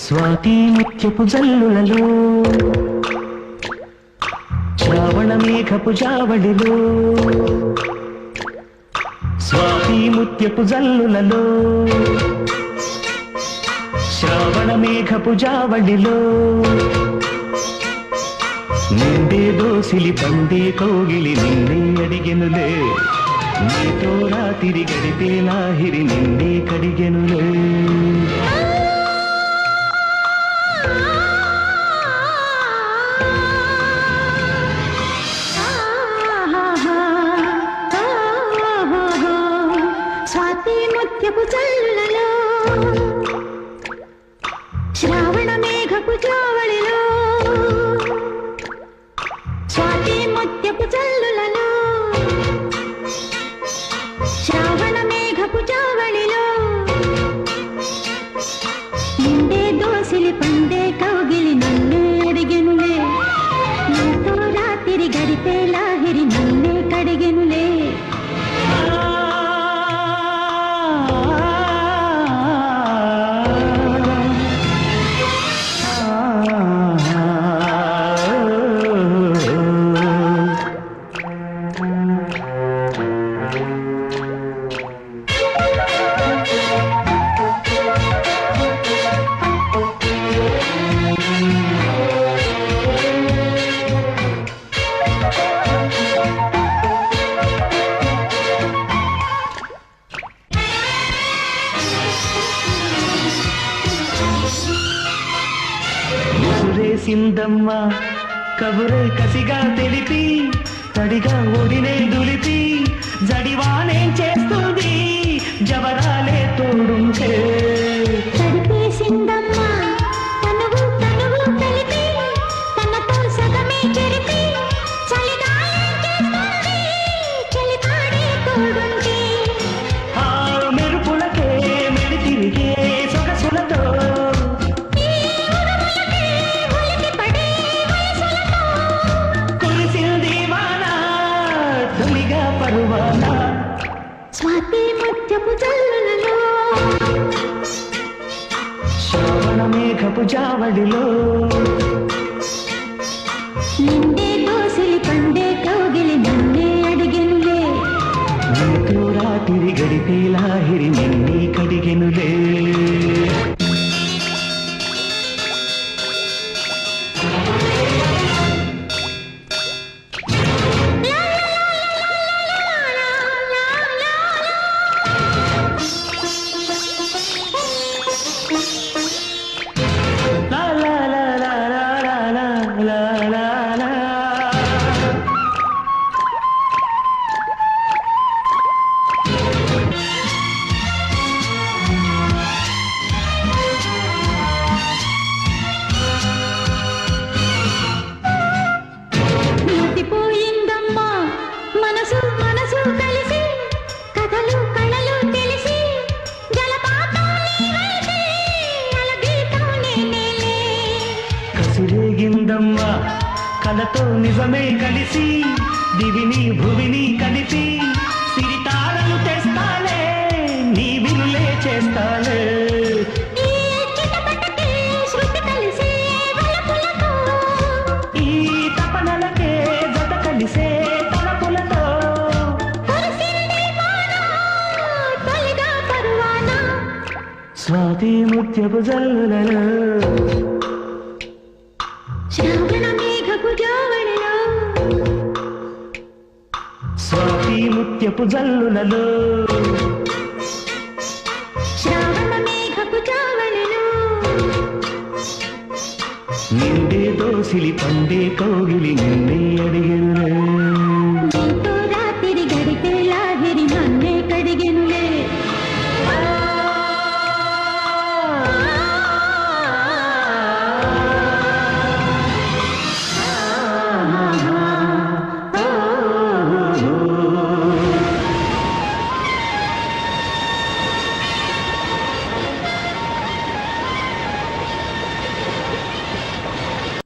స్వాతి ముత్యపు జల్లులలో శ్రావణ మేఘపు జావళిలో స్వాతి ముత్యపు జల్లులలో శ్రావణ మేఘపు జావళిలో నిండే దోసిలి పండే కోగిలి నిన్నే అడిగెనులే నీతో రాత్రి గడిపే లాహిరి నిన్నే కడిగెనులే స్వాతి ముత్యపు జల్లులలో శ్రావణ మేఘపు జావళిలో స్వాతి ముత్యపు జల్లులలో శ్రావణ మేఘపు జావళిలో నిండే దోసిలి పండే కౌగిలి నన్నే అడిగెనులే నీతో రాత్రి గడిపే లాహిరి నన్నే కడిగెనులే సిందమ్మ కబురే కసిగా తెలిపి తడిగా ఒడినే దులిపి జడివానే చేస్తుంది జవరాలే తోడుంటే తడిపేసిందమ్మ తనువు తనువు కలిపి తనతో సగమే చెరిపి చలిగాలే చేస్తుంది చలికాడే తోడుంటే ఆ మెరుపులకే మెడి తిరిగే సొగసులతో స్వాతి ముత్యపు జల్లులలో శ్రావణ మేఘపు జావళిలో నిండే దోసిలి పండే కౌగిలి నన్నే అడిగెనులే నీతో రాత్రి గడిపే లాహిరి నిన్నే కడిగెనులే పోయిందమ్మా మనసు మనసు కలిసి కథలు కళలు తెలిసి జలపాతం నీవైతే అలగీతం నేనేలే కసిరేగిందమ్మా కలతో నిజమే కలిసి దివిని భువిని కలిపి సిరితారలు తెస్తాలే నీ వినులే చేస్తాలే ఈ చిటపటకి శృతి కలిసి వలపులతో ఈ తపనలకే జత కలిసే తలపులతో కురిసింది వాన తొలిగా పరువాన స్వాతి ముత్యపు జల్లులలో శ్రావణ మేఘపు జావళిలో స్వాతి ముత్యపు జల్లులలో శ్రావణ మేఘపు జావళిలో నిండే దోసిలి పండే కౌగిలి నిన్నే అడిగెనులే